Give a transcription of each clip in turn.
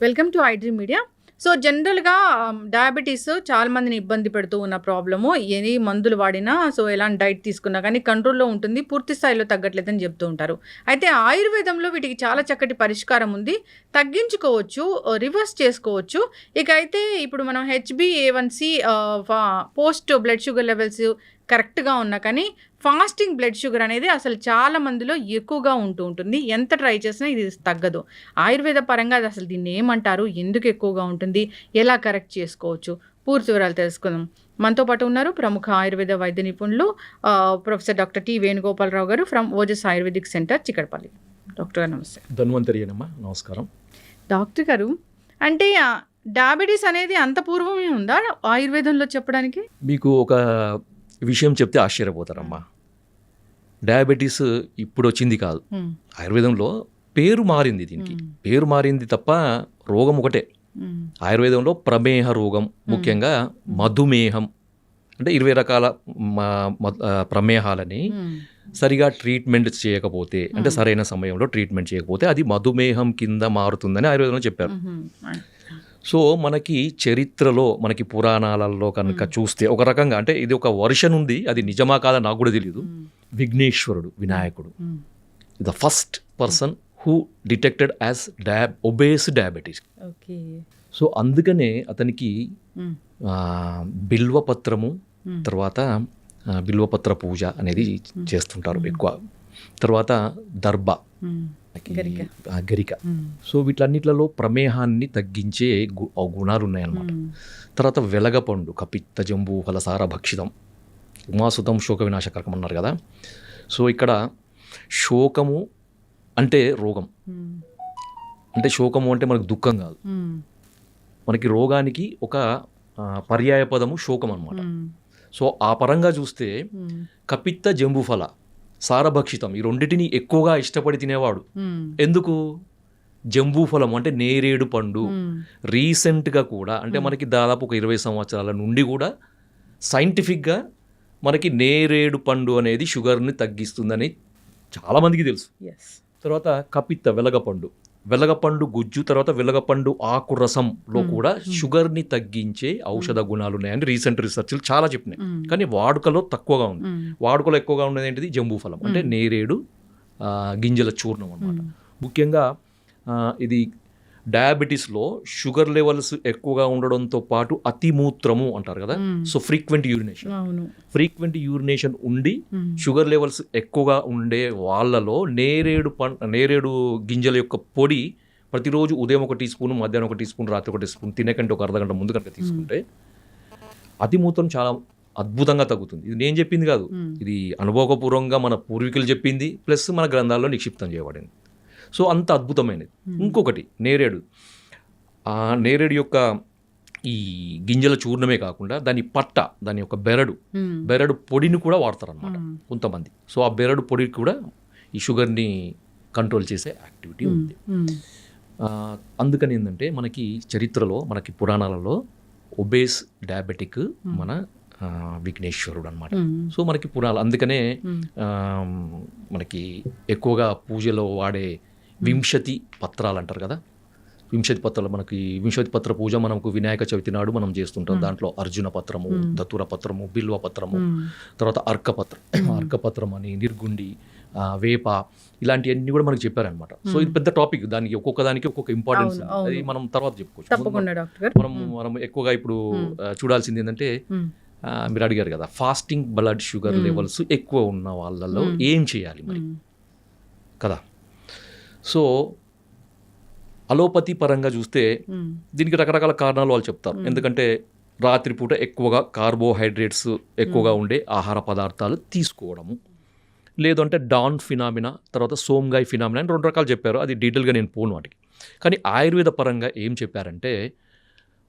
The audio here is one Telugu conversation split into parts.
Welcome to iDream media. So జనరల్గా డయాబెటీస్ చాలా మందిని ఇబ్బంది పెడుతూ ఉన్న ప్రాబ్లము. ఎన్ని మందులు వాడినా, సో ఎలాంటి డైట్ తీసుకున్నా కానీ కంట్రోల్లో ఉంటుంది, పూర్తి స్థాయిలో తగ్గట్లేదని చెప్తూ ఉంటారు. అయితే ఆయుర్వేదంలో వీటికి చాలా చక్కటి పరిష్కారం ఉంది, తగ్గించుకోవచ్చు, రివర్స్ చేసుకోవచ్చు. ఇక అయితే ఇప్పుడు మనం HbA1c post blood sugar levels కరెక్ట్గా ఉన్నా కానీ ఫాస్టింగ్ బ్లడ్ షుగర్ అనేది అసలు చాలా మందిలో ఎక్కువగా ఉంటుంది. ఎంత ట్రై చేసినా ఇది తగ్గదు. ఆయుర్వేద పరంగా అది అసలు దీన్ని ఏమంటారు, ఎందుకు ఎక్కువగా ఉంటుంది, ఎలా కరెక్ట్ చేసుకోవచ్చు, పూర్తి వివరాలు తెలుసుకుందాం. మనతో పాటు ఉన్నారు ప్రముఖ ఆయుర్వేద వైద్య నిపుణులు ప్రొఫెసర్ డాక్టర్ టి వేణుగోపాలరావు గారు from Ojas ayurvedic centre, Chikkadpally. Doctor గారు నమస్తే. ధన్వంతరియనమ్మా, నమస్కారం. డాక్టర్ గారు, అంటే డయాబెటీస్ అనేది అంత పూర్వమే ఉందా ఆయుర్వేదంలో చెప్పడానికి? మీకు ఒక విషయం చెప్తే ఆశ్చర్యపోతారమ్మా. డయాబెటీస్ ఇప్పుడు వచ్చింది కాదు, ఆయుర్వేదంలో పేరు మారింది. దీనికి పేరు మారింది తప్ప రోగం ఒకటే. ఆయుర్వేదంలో ప్రమేహ రోగం, ముఖ్యంగా మధుమేహం, అంటే 20 రకాల ప్రమేహాలని సరిగా ట్రీట్మెంట్ చేయకపోతే, అంటే సరైన సమయంలో ట్రీట్మెంట్ చేయకపోతే అది మధుమేహం కింద మారుతుందని ఆయుర్వేదంలో చెప్పారు. సో మనకి చరిత్రలో, మనకి పురాణాలలో కనుక చూస్తే ఒక రకంగా, అంటే ఇది ఒక వర్షన్ ఉంది, అది నిజమా కాదా నాకు కూడా తెలియదు. విఘ్నేశ్వరుడు, వినాయకుడు, the first person who detected as obese diabetes. So అందుకనే అతనికి బిల్వపత్రము, తర్వాత బిల్వపత్ర పూజ అనేది చేస్తుంటారు ఎక్కువ. తర్వాత దర్భ, గరిక. సో వీటన్నిట్లలో ప్రమేహాన్ని తగ్గించే గుణాలు ఉన్నాయన్నమాట. తర్వాత వెలగపండు, కపిత్త జంబూ ఫలసార భక్షితం ఉమాసుతం శోక వినాశకరకం అన్నారు కదా. సో ఇక్కడ శోకము అంటే రోగం, అంటే శోకము అంటే మనకు దుఃఖం కాదు, మనకి రోగానికి ఒక పర్యాయ పదము శోకం అన్నమాట. సో ఆ పరంగా చూస్తే కపిత్త జంబూఫల సారభక్షితం, ఈ రెండింటిని ఎక్కువగా ఇష్టపడి తినేవాడు. ఎందుకు? జంబూఫలం అంటే నేరేడు పండు. రీసెంట్గా కూడా, అంటే మనకి దాదాపు ఒక 20 సంవత్సరాల నుండి కూడా సైంటిఫిక్గా మనకి నేరేడు పండు అనేది షుగర్ని తగ్గిస్తుందని చాలామందికి తెలుసు. తర్వాత కపిత్త, వెలగపండు గుజ్జు, తర్వాత వెలగపండు ఆకు రసంలో కూడా షుగర్ని తగ్గించే ఔషధ గుణాలు ఉన్నాయని రీసెంట్ రీసెర్చ్లు చాలా చెప్పినాయి. కానీ వాడుకలో తక్కువగా ఉంది. వాడుకలో ఎక్కువగా ఉండేది ఏంటిది? జంబూఫలం, అంటే నేరేడు గింజల చూర్ణం అన్నమాట. ముఖ్యంగా ఇది డయాబెటీస్లో షుగర్ లెవెల్స్ ఎక్కువగా ఉండడంతో పాటు అతిమూత్రము అంటారు కదా. సో ఫ్రీక్వెంట్ యూరినేషన్ ఉండి షుగర్ లెవెల్స్ ఎక్కువగా ఉండే వాళ్ళలో నేరేడు గింజల యొక్క పొడి ప్రతిరోజు ఉదయం 1 టీ స్పూన్, మధ్యాహ్నం 1 టీ స్పూన్, రాత్రి 1 టీ స్పూన్, తినేకంటే ఒక అర్ధగంట ముందు కనుక తీసుకుంటే అతిమూత్రం చాలా అద్భుతంగా తగ్గుతుంది. ఇది నేను చెప్పింది కాదు, ఇది అనుభవపూర్వకంగా మన పూర్వీకులు చెప్పింది, ప్లస్ మన గ్రంథాల్లో నిక్షిప్తం చేయబడింది. సో అంత అద్భుతమైనది. ఇంకొకటి నేరేడు, ఆ నేరేడు యొక్క ఈ గింజల చూర్ణమే కాకుండా దాని పట్ట, దాని యొక్క బెరడు పొడిని కూడా వాడతారనమాట కొంతమంది. సో ఆ బెరడు పొడి కూడా ఈ షుగర్ని కంట్రోల్ చేసే యాక్టివిటీ ఉంది. అందుకని ఏంటంటే మనకి చరిత్రలో, మనకి పురాణాలలో ఒబేస్ డయాబెటిక్ మన విఘ్నేశ్వరుడు అనమాట. సో మనకి పురాణాలు, అందుకనే మనకి ఎక్కువగా పూజలో వాడే వింశతి పత్రాలు అంటారు కదా. వింశతి పత్రాలు, మనకి వింశతి పత్ర పూజ మనకు వినాయక చవితి నాడు మనం చేస్తుంటాం. దాంట్లో అర్జున పత్రము, దతుర పత్రము, బిల్వ పత్రము, తర్వాత అర్కపత్రం అని, నిర్గుండి, వేప, ఇలాంటివన్నీ కూడా మనకు చెప్పారనమాట. సో ఇది పెద్ద టాపిక్, దానికి ఒక్కొక్క దానికి ఒక్కొక్క ఇంపార్టెన్స్, అది మనం తర్వాత చెప్పుకోవచ్చు. మనం ఎక్కువగా ఇప్పుడు చూడాల్సింది ఏంటంటే, మీరు అడిగారు కదా ఫాస్టింగ్ బ్లడ్ షుగర్ లెవెల్స్ ఎక్కువ ఉన్న వాళ్ళలో ఏం చేయాలి మరి కదా. సో అలోపతి పరంగా చూస్తే దీనికి రకరకాల కారణాలు వాళ్ళు చెప్తారు. ఎందుకంటే రాత్రిపూట ఎక్కువగా కార్బోహైడ్రేట్స్ ఎక్కువగా ఉండే ఆహార పదార్థాలు తీసుకోవడము, లేదంటే డాన్ ఫినామినా, తర్వాత సోమ్గాయ్ ఫినామినా అని 2 రకాలు చెప్పారు. అది డీటెయిల్గా నేను పోను వాటికి. కానీ ఆయుర్వేద పరంగా ఏం చెప్పారంటే,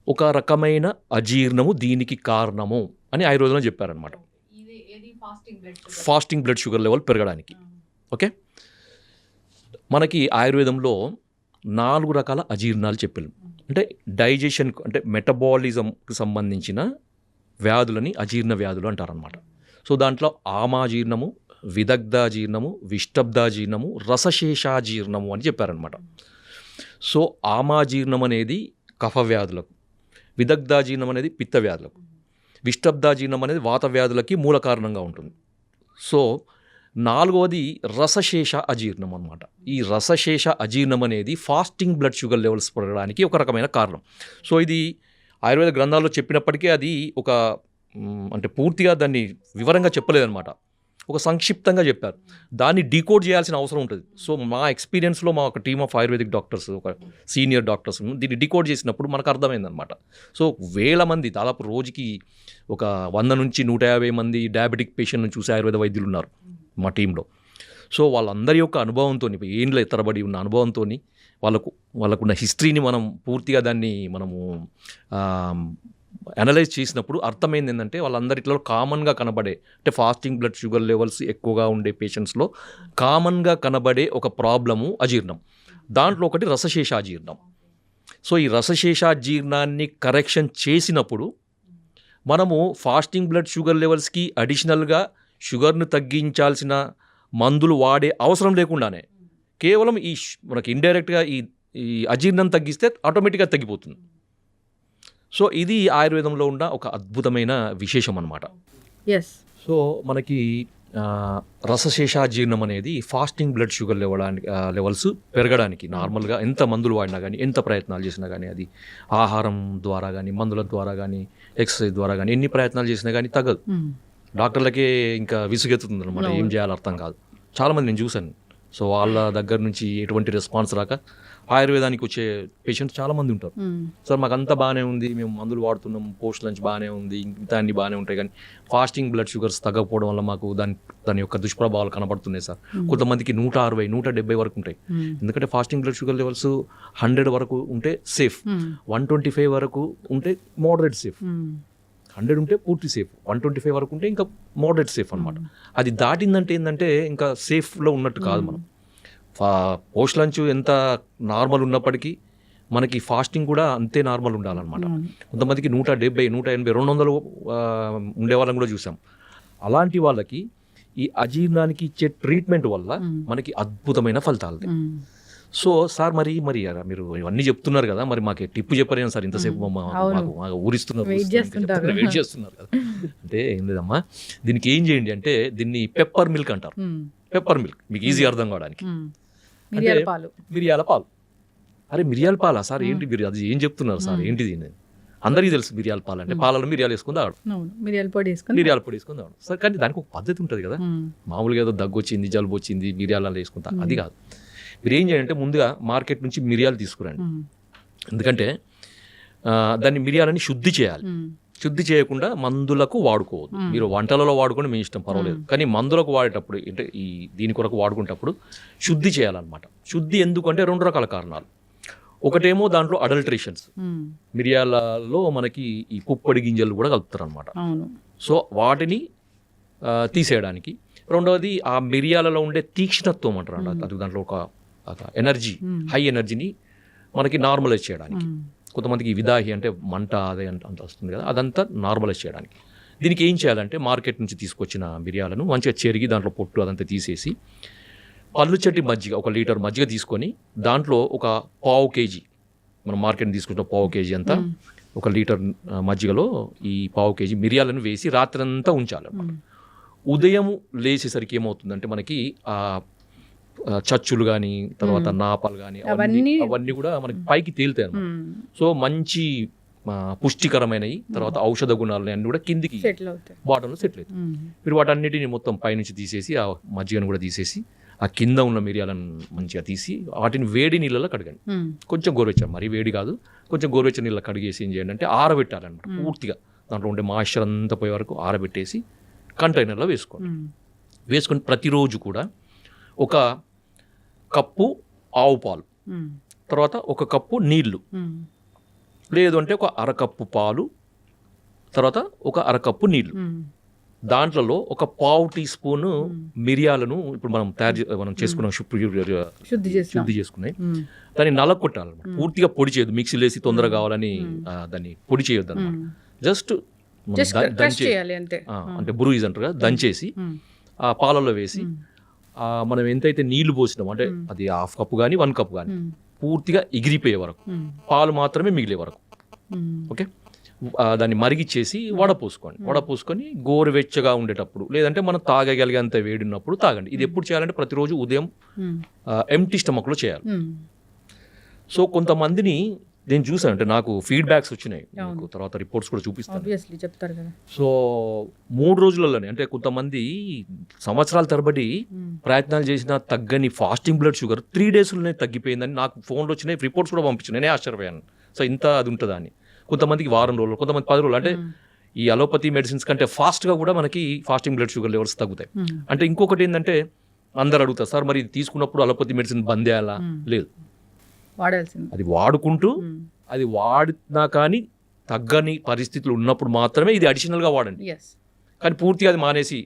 ఒక రకమైన అజీర్ణము దీనికి కారణము అని ఆయుర్వేదంలో చెప్పారనమాట, ఫాస్టింగ్ బ్లడ్ షుగర్ లెవెల్ పెరగడానికి. ఓకే, మనకి ఆయుర్వేదంలో 4 రకాల అజీర్ణాలు చెప్పారు. అంటే డైజెషన్, అంటే మెటబాలిజంకి సంబంధించిన వ్యాధులని అజీర్ణ వ్యాధులు అంటారనమాట. సో దాంట్లో ఆమాజీర్ణము, విదగ్ధాజీర్ణము, విష్టబ్దాజీర్ణము, రసశేషాజీర్ణము అని చెప్పారనమాట. సో ఆమాజీర్ణం అనేది కఫ వ్యాధులకు, విదగ్ధాజీర్ణం అనేది పిత్త వ్యాధులకు, విష్టబ్దాజీర్ణం అనేది వాత వ్యాధులకి మూల కారణంగా ఉంటుంది. సో 4వది రసశేష అజీర్ణం అనమాట. ఈ రసశేష అజీర్ణం అనేది ఫాస్టింగ్ బ్లడ్ షుగర్ లెవెల్స్ పెరగడానికి ఒక రకమైన కారణం. సో ఇది ఆయుర్వేద గ్రంథాల్లో చెప్పినప్పటికీ అది ఒక అంటే పూర్తిగా దాన్ని వివరంగా చెప్పలేదన్నమాట, ఒక సంక్షిప్తంగా చెప్పారు. దాన్ని డీకోడ్ చేయాల్సిన అవసరం ఉంటుంది. సో మా ఎక్స్పీరియన్స్లో మా ఒక టీమ్ ఆఫ్ ఆయుర్వేదిక్ డాక్టర్స్, ఒక సీనియర్ డాక్టర్స్ దీన్ని డీకోడ్ చేసినప్పుడు మనకు అర్థమైందనమాట. సో వేల మంది, దాదాపు రోజుకి ఒక 100 నుంచి 150 మంది డయాబెటిక్ పేషెంట్ని చూసే ఆయుర్వేద వైద్యులు ఉన్నారు మా టీంలో. సో వాళ్ళందరి యొక్క అనుభవంతో, ఏండ్ల తరబడి ఉన్న అనుభవంతో, వాళ్ళకున్న హిస్టరీని మనం పూర్తిగా దాన్ని మనము అనలైజ్ చేసినప్పుడు అర్థమైంది ఏంటంటే వాళ్ళందరిలో కామన్గా కనబడే, అంటే ఫాస్టింగ్ బ్లడ్ షుగర్ లెవెల్స్ ఎక్కువగా ఉండే పేషెంట్స్లో కామన్గా కనబడే ఒక ప్రాబ్లము అజీర్ణం. దాంట్లో ఒకటి రసశేషాజీర్ణం. సో ఈ రసశేషాజీర్ణాన్ని కరెక్షన్ చేసినప్పుడు మనము ఫాస్టింగ్ బ్లడ్ షుగర్ లెవెల్స్కి అడిషనల్గా షుగర్ను తగ్గించాల్సిన మందులు వాడే అవసరం లేకుండానే కేవలం మనకి ఇండైరెక్ట్గా ఈ అజీర్ణం తగ్గిస్తే ఆటోమేటిక్గా తగ్గిపోతుంది. సో ఇది ఆయుర్వేదంలో ఉన్న ఒక అద్భుతమైన విశేషం అన్నమాట. ఎస్. సో మనకి రసశేషాజీర్ణం అనేది ఫాస్టింగ్ బ్లడ్ షుగర్ లెవెల్స్ పెరగడానికి నార్మల్గా ఎంత మందులు వాడినా కానీ, ఎంత ప్రయత్నాలు చేసినా కానీ, అది ఆహారం ద్వారా కానీ, మందుల ద్వారా కానీ, ఎక్సర్సైజ్ ద్వారా కానీ ఎన్ని ప్రయత్నాలు చేసినా కానీ తగ్గదు. డాక్టర్లకే ఇంకా విసుగెత్తుతుంది అనమాట, ఏం చేయాలో అర్థం కాదు. చాలామంది నేను చూశాను. సో వాళ్ళ దగ్గర నుంచి ఎటువంటి రెస్పాన్స్ రాక ఆయుర్వేదానికి వచ్చే పేషెంట్స్ చాలామంది ఉంటారు. సార్ మాకు అంతా బాగానే ఉంది, మేము మందులు వాడుతున్నాం, పోస్ట్ లంచ్ బాగానే ఉంది, ఇంత అన్ని బాగానే ఉంటాయి, కానీ ఫాస్టింగ్ బ్లడ్ షుగర్స్ తగ్గకపోవడం వల్ల మాకు దాని యొక్క దుష్ప్రభావాలు కనబడుతున్నాయి సార్. కొంతమందికి 160, 170 వరకు ఉంటాయి. ఎందుకంటే ఫాస్టింగ్ బ్లడ్ షుగర్ లెవెల్స్ 100 వరకు ఉంటే సేఫ్, 125 వరకు ఉంటే మోడరేట్ సేఫ్, 100 ఉంటే పూర్తి సేఫ్, 125 వరకు ఉంటే ఇంకా మోడరేట్ సేఫ్ అనమాట. అది దాటిందంటే ఏంటంటే ఇంకా సేఫ్లో ఉన్నట్టు కాదు. మనం పోస్ట్ లంచ్ ఎంత నార్మల్ ఉన్నప్పటికీ మనకి ఫాస్టింగ్ కూడా అంతే నార్మల్ ఉండాలన్నమాట. కొంతమందికి 170, 180, 200 ఉండే వాళ్ళని కూడా చూసాం. అలాంటి వాళ్ళకి ఈ అజీర్ణానికి ఇచ్చే ట్రీట్మెంట్ వల్ల మనకి అద్భుతమైన ఫలితాలు. సో సార్ మరి మీరు ఇవన్నీ చెప్తున్నారు కదా, మరి మాకు టిప్పు చెప్పలేను సార్, ఇంతసేపు మాకు ఊరిస్తున్నారు, వెయిట్ చేస్తున్నారు కదా. అంటే ఏం లేదమ్మా, దీనికి ఏం చేయండి అంటే దీన్ని పెప్పర్ మిల్క్ అంటారు. పెప్పర్ మిల్క్ మీకు ఈజీ అర్థం కావడానికి, మిరియాల పాలు. అరే మిరియాల పాలా సార్, ఏంటి మీరు అది ఏం చెప్తున్నారు సార్, ఏంటిది? అందరికీ తెలుసు మిరియాల పాలు అంటే పాలలో మిరియాలు వేసుకుని తాగడం, మిరియాల పొడి వేసుకుని తాగడం సార్. కానీ దానికి ఒక పద్ధతి ఉంటుంది కదా. మామూలుగా ఏదో దగ్గు వచ్చింది, జలుబు వచ్చింది, మిరియాలలో వేసుకుంటా, అది కాదు. మీరు ఏం చేయాలంటే ముందుగా మార్కెట్ నుంచి మిరియాలు తీసుకురండి. ఎందుకంటే దాన్ని మిరియాలని శుద్ధి చేయాలి. శుద్ధి చేయకుండా మందులకు వాడుకోవద్దు. మీరు వంటలలో వాడుకొని మీ ఇష్టం, పర్వాలేదు. కానీ మందులకు వాడేటప్పుడు, అంటే దీని కొరకు వాడుకునేటప్పుడు శుద్ధి చేయాలన్నమాట. శుద్ధి ఎందుకంటే 2 రకాల కారణాలు. ఒకటేమో దాంట్లో అడల్ట్రేషన్స్, మిరియాలలో మనకి ఈ పుప్పొడి గింజలు కూడా కలుపుతారు అనమాట. సో వాటిని తీసేయడానికి. రెండవది ఆ మిరియాలలో ఉండే తీక్ష్ణత్వం అంటారు, అది దాంట్లో ఒక ఎనర్జీ, హై ఎనర్జీని మనకి నార్మలైజ్ చేయడానికి. కొంతమందికి విదాహి అంటే మంట అదే అంత వస్తుంది కదా, అదంతా నార్మలైజ్ చేయడానికి. దీనికి ఏం చేయాలంటే మార్కెట్ నుంచి తీసుకొచ్చిన మిరియాలను మంచిగా చెరిగి దాంట్లో పొట్టు అదంతా తీసేసి పళ్ళు చెట్టి మజ్జిగ, 1 లీటర్ మజ్జిగ తీసుకొని దాంట్లో ఒక 1/2 కేజీ, మనం మార్కెట్ తీసుకుంటున్న 1/2 కేజీ అంతా 1 లీటర్ మజ్జిగలో ఈ 1/2 కేజీ మిరియాలను వేసి రాత్రంతా ఉంచాలన్నమాట. ఉదయం లేచేసరికి ఏమవుతుందంటే మనకి చచ్చులు కానీ, తర్వాత నాపాలు కానీ అవన్నీ కూడా మనకి పైకి తేలుతాయి అన్నమాట. సో మంచి పుష్టికరమైనవి, తర్వాత ఔషధ గుణాలు అన్నీ కూడా కిందికి బాటంలో సెటిల్ అవుతాయి. మీరు వాటన్నిటిని మొత్తం పైనుంచి తీసేసి ఆ మజ్జిగను కూడా తీసేసి ఆ కింద ఉన్న మిరియాలను మంచిగా తీసి వాటిని వేడి నీళ్ళలో కడగండి. కొంచెం గోరువెచ్చని, మరీ వేడి కాదు, కొంచెం గోరువెచ్చని నీళ్ళలో కడిగేసి ఏం చేయండి అంటే ఆరబెట్టాలన్నమాట. పూర్తిగా దాంట్లో ఉండే మాయిశ్చర్ అంతా పోయే వరకు ఆరబెట్టేసి కంటైనర్లో వేసుకోండి. వేసుకొని ప్రతిరోజు కూడా 1 కప్పు ఆవు పాలు, తర్వాత 1 కప్పు నీళ్లు, లేదు అంటే 1/2 కప్పు పాలు, తర్వాత 1/2 కప్పు నీళ్లు, దాంట్లో 1/4 టీ స్పూన్ మిరియాలను ఇప్పుడు మనం చేసుకున్నాం, శుద్ధి చేసుకున్నాయి, దాన్ని నలగొట్టాలన్నమాట. పూర్తిగా పొడి చేయొద్దు, మిక్సీలో వేసి తొందరగా కావాలని దాన్ని పొడి చేయొద్దు అనమాట. జస్ట్ అంటే బ్రూయిజ్ అంటారు కదా, దంచేసి ఆ పాలలో వేసి మనం ఎంతైతే నీళ్లు పోసినామో అంటే అది 1/2 కప్పు కానీ 1 కప్పు కానీ పూర్తిగా ఎగిరిపోయే వరకు, పాలు మాత్రమే మిగిలే వరకు, ఓకే, దాన్ని మరిగిచ్చేసి వడపోసుకొని గోరువెచ్చగా ఉండేటప్పుడు, లేదంటే మనం తాగగలిగేంత వేడి ఉన్నప్పుడు తాగండి. ఇది ఎప్పుడు చేయాలంటే ప్రతిరోజు ఉదయం ఎంప్టీ స్టమక్లో చేయాలి. సో కొంతమందిని నేను చూసాను, అంటే నాకు ఫీడ్బ్యాక్స్ వచ్చినాయి, తర్వాత రిపోర్ట్స్ కూడా చూపిస్తాను. చెప్తారు కదా. సో 3 రోజులలోనే, అంటే కొంతమంది సంవత్సరాల తరబడి ప్రయత్నాలు చేసినా తగ్గని ఫాస్టింగ్ బ్లడ్ షుగర్ 3 డేస్లోనే తగ్గిపోయిందని నాకు ఫోన్లో వచ్చినాయి, రిపోర్ట్స్ కూడా పంపించాను. నేనే ఆశ్చర్యపోయాను. సో ఇంత అది ఉంటుందా అని. కొంతమందికి వారం రోజులు, కొంతమంది 10 రోజులు. అంటే ఈ అలోపతి మెడిసిన్స్ కంటే ఫాస్ట్గా కూడా మనకి ఫాస్టింగ్ బ్లడ్ షుగర్ లెవెల్స్ తగ్గుతాయి. అంటే ఇంకొకటి ఏంటంటే అందరు అడుగుతారు, సార్ మరి ఇది తీసుకున్నప్పుడు అలోపతి మెడిసిన్ బంద్ చేయాలా? లేదు, వాడాల్సింది. అది వాడుకుంటూ, అది వాడినా కానీ తగ్గని పరిస్థితులు ఉన్నప్పుడు మాత్రమే ఇది అడిషనల్గా వాడండి, కానీ పూర్తిగా అది మానేసి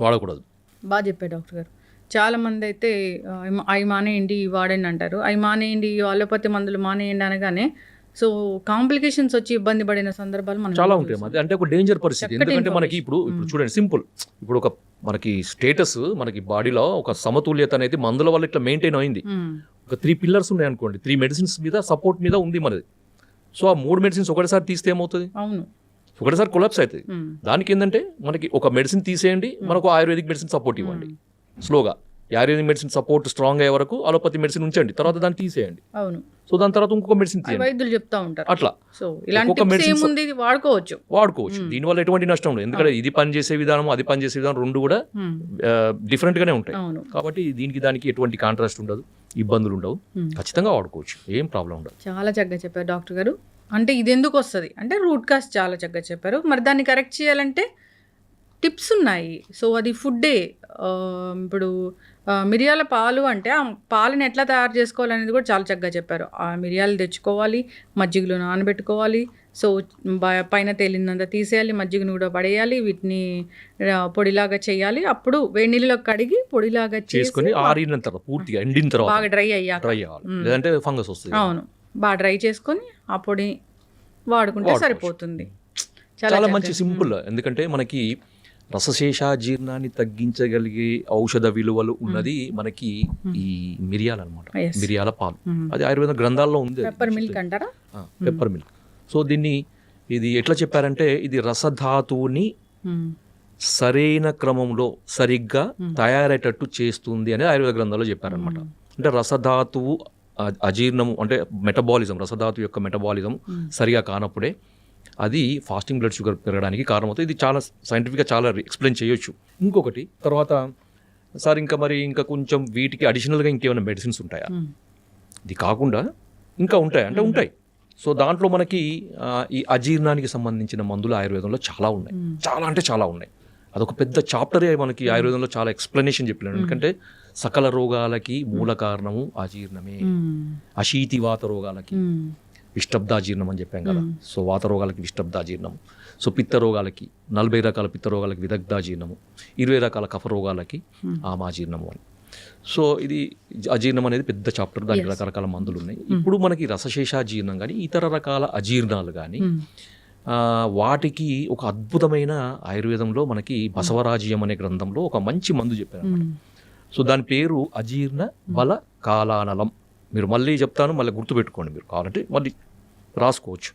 వాడకూడదు. బాగా చెప్పారు డాక్టర్ గారు. చాలా మంది అయితే అవి మానేయండి వాడండి అంటారు, అవి మానేయండి అలోపతి మందులు మానేయండి అనగానే సో కాంప్లికేషన్స్ వచ్చి ఇబ్బంది పడిన సందర్భాలు మనం చాలా ఉంటాయి. అది అంటే ఒక డేంజర్ పరిస్థితి. ఎందుకంటే మనకి ఇప్పుడు చూడండి, సింపుల్, ఇప్పుడు ఒక మనకి స్టేటస్, మనకి బాడీలో ఒక సమతుల్యత అనేది మందుల వల్ల ఇట్లా మెయింటైన్ అయింది. ఒక 3 పిల్లర్స్ ఉన్నాయి అనుకోండి, 3 మెడిసిన్స్ మీద సపోర్ట్ మీద ఉంది మనది. సో ఆ 3 మెడిసిన్స్ ఒకటిసారి తీస్తే ఏమవుతుంది? అవును, ఒకటిసారి కొలాప్స్ అవుతుంది. దానికి ఏంటంటే మనకి ఒక మెడిసిన్ తీసేయండి, మనకు ఆయుర్వేదిక్ మెడిసిన్ సపోర్ట్ ఇవ్వండి స్లోగా. ఆయుర్వేదిక్ మెడిసిన్ సపోర్ట్ స్ట్రాంగ్ అయ్యే వరకు అలోపతి మెడిసిన్ ఉంచండి, తర్వాత దాన్ని తీసేయండి. అవును. సో దాని తర్వాత ఇంకొక మెడిసిన్ తీయండి. వైద్యులు చెప్తా ఉంటారు అట్లా. సో ఇలాంటి మెడిసిన్స్ వాడుకోవచ్చు. దీనివల్ల ఎటువంటి నష్టం ఉండదు. ఎందుకంటే ఇది పనిచేసే విధానం, అది పనిచేసే విధానం రెండు కూడా డిఫరెంట్ గానే ఉంటాయి. కాబట్టి దీనికి దానికి ఎటువంటి కాంట్రాస్ట్ ఉండదు, ఇబ్బందులు ఉండవు, ఖచ్చితంగా వాడుకోవచ్చు, ఏం ప్రాబ్లం ఉండదు. చాలా చక్కగా చెప్పారు డాక్టర్ గారు. అంటే ఇది ఎందుకు వస్తుంది అంటే రూట్ కాజ్ చాలా చక్కగా చెప్పారు. మరి దాన్ని కరెక్ట్ చేయాలంటే టిప్స్ ఉన్నాయి. సో అది ఫుడ్డే. ఇప్పుడు మిరియాల పాలు అంటే ఆ పాలను ఎట్లా తయారు చేసుకోవాలనేది కూడా చాలా చక్కగా చెప్పారు. ఆ మిరియాలు తెచ్చుకోవాలి, మజ్జిగలో నానబెట్టుకోవాలి, సో పైన తేలినంత తీసేయాలి, మజ్జిగను కూడా పడేయాలి, వీటిని పొడిలాగా చేయాలి, అప్పుడు వేడి నీళ్ళలో కడిగి పొడిలాగా చేసుకొని ఆరిన తర్వాత పూర్తిగా ఎండిన తర్వాత బాగా డ్రై అయ్యాక, లేదంటే ఫంగస్ వస్తుంది. అవును, బాగా డ్రై చేసుకొని ఆ పొడి వాడుకుంటే సరిపోతుంది. చాలా మంచి సింపుల్. ఎందుకంటే మనకి రసశేషాజీర్ణాన్ని తగ్గించగలిగే ఔషధ విలువలు ఉన్నది మనకి ఈ మిరియాలు అనమాట, మిరియాల పాలు. అది ఆయుర్వేద గ్రంథాల్లో ఉంది, పెప్పర్ మిల్క్ అంటారా, పెప్పర్ మిల్క్. సో దీన్ని ఇది ఎట్లా చెప్పారంటే ఇది రసధాతువుని సరైన క్రమంలో సరిగ్గా తయారయ్యేటట్టు చేస్తుంది అని ఆయుర్వేద గ్రంథాల్లో చెప్పారనమాట. అంటే రసధాతువు అజీర్ణము అంటే మెటబాలిజం, రసధాతు యొక్క మెటబాలిజం సరిగా కానప్పుడే అది ఫాస్టింగ్ బ్లడ్ షుగర్ పెరగడానికి కారణమవుతుంది. ఇది చాలా సైంటిఫిక్గా చాలా ఎక్స్ప్లెయిన్ చేయొచ్చు. ఇంకొకటి తర్వాత సార్ ఇంకా కొంచెం వీటికి అడిషనల్గా ఇంకేమైనా మెడిసిన్స్ ఉంటాయా? ఇది కాకుండా ఇంకా ఉంటాయి అంటే ఉంటాయి. సో దాంట్లో మనకి ఈ అజీర్ణానికి సంబంధించిన మందులు ఆయుర్వేదంలో చాలా ఉన్నాయి, చాలా అంటే చాలా ఉన్నాయి. అదొక పెద్ద చాప్టరే మనకి ఆయుర్వేదంలో చాలా ఎక్స్ప్లెనేషన్ చెప్పినాడు. ఎందుకంటే సకల రోగాలకి మూల కారణము అజీర్ణమే. అశీతివాత రోగాలకి విష్టబ్దాజీర్ణం అని చెప్పాం కదా. సో వాత రోగాలకి విష్టబ్దాజీర్ణం, సో పిత్త రోగాలకి 40 రకాల పిత్త రోగాలకి విదగ్ధాజీర్ణము, 20 రకాల కఫ రోగాలకి ఆమాజీర్ణము అని. సో ఇది అజీర్ణం అనేది పెద్ద చాప్టర్, దానికి రకరకాల మందులు ఉన్నాయి. ఇప్పుడు మనకి రసశేషాజీర్ణం కానీ ఇతర రకాల అజీర్ణాలు కానీ వాటికి ఒక అద్భుతమైన ఆయుర్వేదంలో మనకి బసవరాజ్యం అనే గ్రంథంలో ఒక మంచి మందు చెప్పారు అన్నమాట. సో దాని పేరు అజీర్ణ బల కాలానలం. మీరు మళ్ళీ చెప్తాను, మళ్ళీ గుర్తుపెట్టుకోండి, మీరు కావాలంటే మళ్ళీ రాసుకోవచ్చు.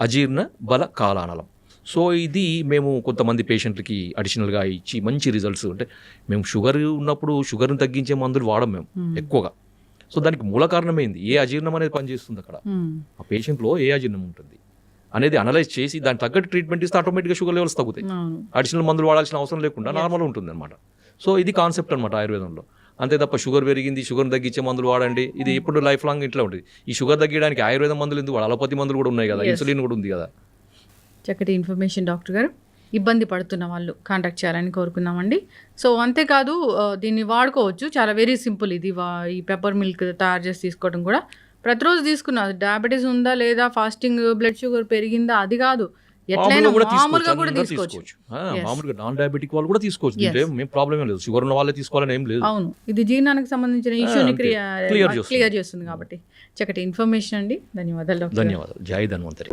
అజీర్ణ బల కాలానలం. సో ఇది మేము కొంతమంది పేషెంట్లకి అడిషనల్గా ఇచ్చి మంచి రిజల్ట్స్. అంటే మేము షుగర్ ఉన్నప్పుడు షుగర్ని తగ్గించే మందులు వాడం మేము ఎక్కువగా. సో దానికి మూల కారణమైంది ఏ అజీర్ణం అనేది పనిచేస్తుంది అక్కడ, ఆ పేషెంట్లో ఏ అజీర్ణం ఉంటుంది అనేది అనలైజ్ చేసి దాని తగ్గట్టు ట్రీట్మెంట్ ఇస్తే ఆటోమేటిక్గా షుగర్ లెవెల్స్ తగ్గుతాయి. అడిషనల్ మందులు వాడాల్సిన అవసరం లేకుండా నార్మల్ ఉంటుంది అనమాట. సో ఇది కాన్సెప్ట్ అనమాట ఆయుర్వేదంలో. అంతే తప్ప షుగర్ పెరిగింది, షుగర్ని తగ్గించే మందులు వాడండి, ఇది ఎప్పుడు లైఫ్ లాంగ్ ఇట్లా ఉంటుంది. ఈ షుగర్ తగ్గడానికి ఆయుర్వేద మందులు ఎందుకు, అలోపతి మందులు కూడా ఉన్నాయి కదా, ఇన్సులిన్ కూడా ఉంది కదా. చక్కటి ఇన్ఫర్మేషన్ డాక్టర్ గారు. ఇబ్బంది పడుతున్న వాళ్ళు కాంటాక్ట్ చేయాలని కోరుకున్నామండి. సో అంతేకాదు దీన్ని వాడుకోవచ్చు, చాలా వెరీ సింపుల్. ఇది ఈ పెప్పర్ మిల్క్ తయారు చేసి తీసుకోవడం కూడా ప్రతిరోజు తీసుకున్నా, డయాబెటీస్ ఉందా లేదా, ఫాస్టింగ్ బ్లడ్ షుగర్ పెరిగిందా అది కాదు, ఎట్లయినా మామూలుగా కూడా తీసుకోవచ్చు. మామూలుగా నాన్ డయాబెటిక్ వాళ్ళు కూడా తీసుకోవచ్చు, మేము ప్రాబ్లం ఏం లేదు, షుగర్ ఉన్న వాళ్ళే తీసుకోవాలని ఏం లేదు. అవును, ఇది జీర్ణానికి సంబంధించిన ఇష్యూని క్లియర్ చేస్తుంది కాబట్టి. చక్కటి ఇన్ఫర్మేషన్ అండి. ధన్యవాదాలు డాక్టర్. ధన్యవాదాలు. జై ధన్వంతరి.